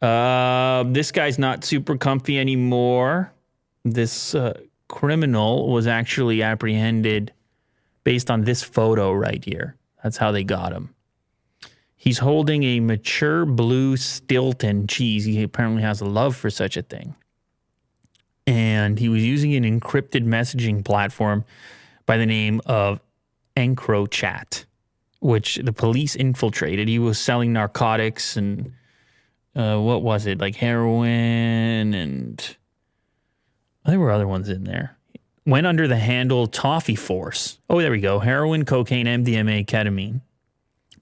This guy's not super comfy anymore. This criminal was actually apprehended based on this photo right here. That's how they got him. He's holding a mature blue Stilton cheese. He apparently has a love for such a thing. And he was using an encrypted messaging platform by the name of EncroChat, which the police infiltrated. He was selling narcotics and what was it? Like heroin and there were other ones in there. Went under the handle Toffee Force. Oh, there we go. Heroin, cocaine, MDMA, ketamine.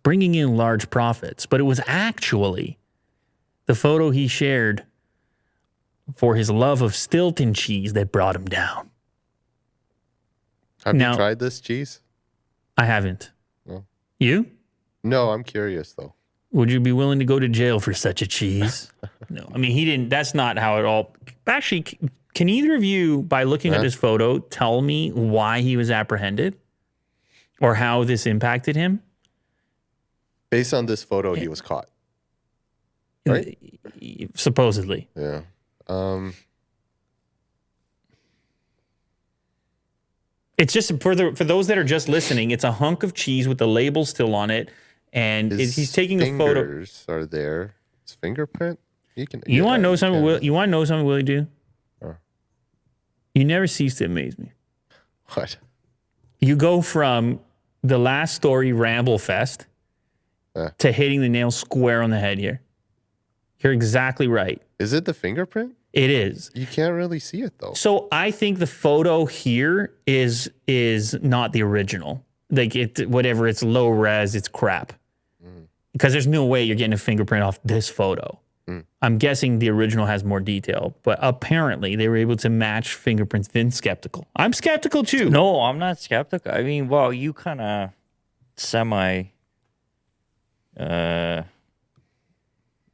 Bringing in large profits. But it was actually the photo he shared for his love of Stilton cheese that brought him down. Have you tried this cheese? I haven't. No. You? No, I'm curious though. Would you be willing to go to jail for such a cheese? No. I mean, he didn't. That's not how it all. Actually, can either of you, by looking at this photo, tell me why he was apprehended or how this impacted him? Based on this photo, he was caught. Right? Supposedly. Yeah. It's just for those that are just listening. It's a hunk of cheese with the label still on it, and he's taking a photo. Fingers are there. His fingerprint. You want to know something? You want to know something? Willie do? You never cease to amaze me. What? You go from the last story Ramble Fest to hitting the nail square on the head here. You're exactly right. Is it the fingerprint? It is. You can't really see it though. So I think the photo here is not the original. Like whatever, it's low res, it's crap. Because there's no way you're getting a fingerprint off this photo. I'm guessing the original has more detail, but apparently they were able to match fingerprints. Vin's skeptical. I'm skeptical too. No, I'm not skeptical. I mean, well, you kind of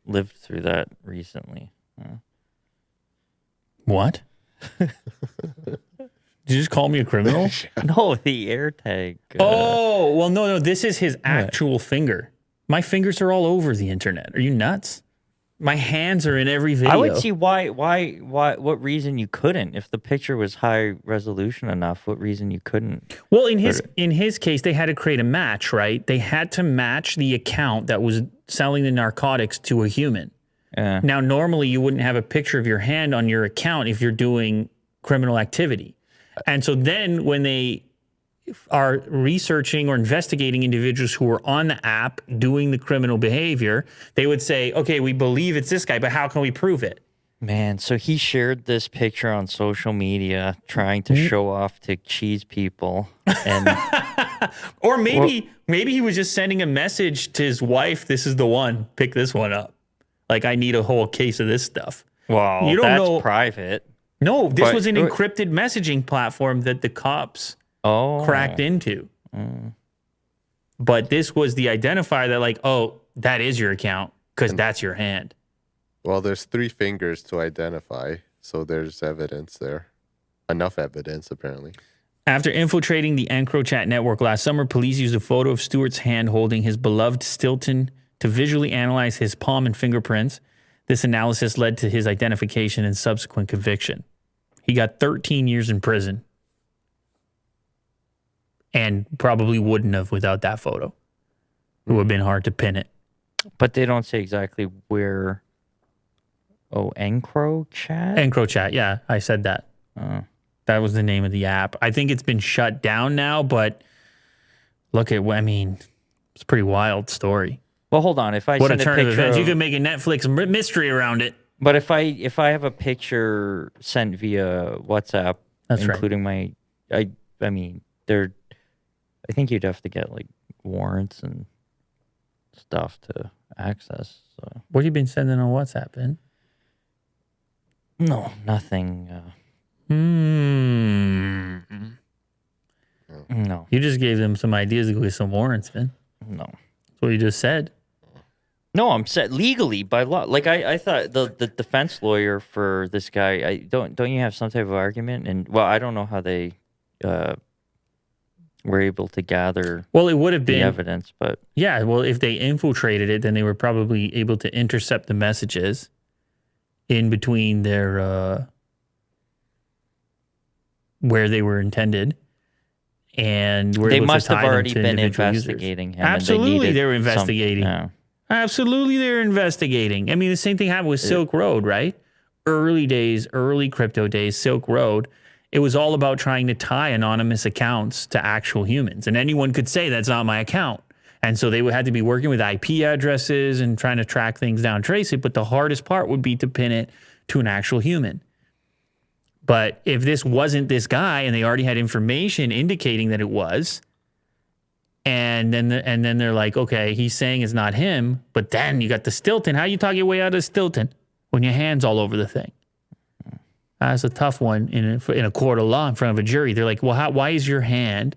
lived through that recently. What? Did you just call me a criminal? No, the AirTag. Well, no. This is his actual finger. My fingers are all over the internet. Are you nuts? My hands are in every video. I would see what reason you couldn't. If the picture was high resolution enough, what reason you couldn't? Well, in his case, they had to create a match, right? They had to match the account that was selling the narcotics to a human. Now, normally you wouldn't have a picture of your hand on your account if you're doing criminal activity. And so then when they are researching or investigating individuals who are on the app doing the criminal behavior, they would say, okay, we believe it's this guy, but how can we prove it? Man, so he shared this picture on social media trying to show off to cheese people. And or maybe he was just sending a message to his wife, this is the one, pick this one up. Like, I need a whole case of this stuff. Wow, you don't that's know. Private. No, this was an encrypted messaging platform that the cops cracked into. But this was the identifier that like, oh, that is your account because that's your hand. Well, there's 3 fingers to identify, so there's evidence there. Enough evidence, apparently. After infiltrating the EncroChat network last summer, police used a photo of Stewart's hand holding his beloved Stilton to visually analyze his palm and fingerprints. This analysis led to his identification and subsequent conviction. He got 13 years in prison and probably wouldn't have without that photo. It would have been hard to pin it. But they don't say exactly where. Oh, EncroChat? EncroChat, yeah, I said that. That was the name of the app. I think it's been shut down now, but look at, I mean, it's a pretty wild story. Well, hold on. If I what send a turn a of picture events. You could make a Netflix mystery around it. But if I have a picture sent via WhatsApp, including my, I mean, I think you'd have to get like warrants and stuff to access. So. What have you been sending on WhatsApp, Ben? No, nothing. No. You just gave them some ideas to go get some warrants, Ben. No. That's what you just said. No, I'm set legally by law. Like I thought the defense lawyer for this guy, don't you have some type of argument? And well, I don't know how they were able to gather it would have been evidence, but yeah, well, if they infiltrated it, then they were probably able to intercept the messages in between their where they were intended, and were They able must to have tie them already to been individual users. investigating him. Absolutely, and they were needed investigating. Yeah. Absolutely, they're investigating. I mean, the same thing happened with Silk Road, right? Early days, early crypto days, Silk Road. It was all about trying to tie anonymous accounts to actual humans, and anyone could say that's not my account. And so they had to be working with IP addresses and trying to track things down, trace it. But the hardest part would be to pin it to an actual human. But if this wasn't this guy, and they already had information indicating that it was, and then they're like, okay, he's saying it's not him, but then you got the Stilton. How you talk your way out of Stilton when your hand's all over the thing? That's a tough one in a court of law in front of a jury. They're like, well, why is your hand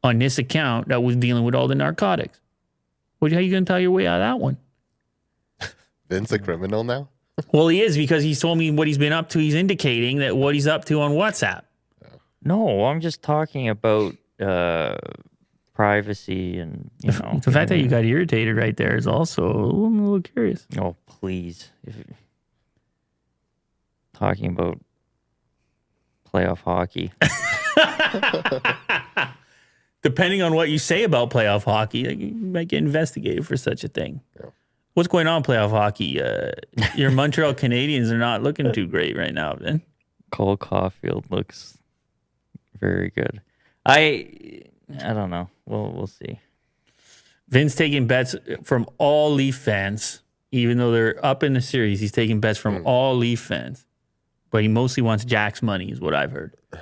on this account that was dealing with all the narcotics? Well, how are you going to tell your way out of that one? Vin's a criminal now? Well, he is, because he's told me what he's been up to. He's indicating that what he's up to on WhatsApp. No, I'm just talking about privacy and, you know. The fact that you got irritated right there is also, I'm a little curious. Oh, please. Talking about playoff hockey. Depending on what you say about playoff hockey, you might get investigated for such a thing. Yeah. What's going on, playoff hockey? Your Montreal Canadiens are not looking too great right now, then. Cole Caulfield looks very good. I don't know. We'll see. Vin's taking bets from all Leaf fans, even though they're up in the series. He's taking bets from all Leaf fans, but he mostly wants Jack's money, is what I've heard.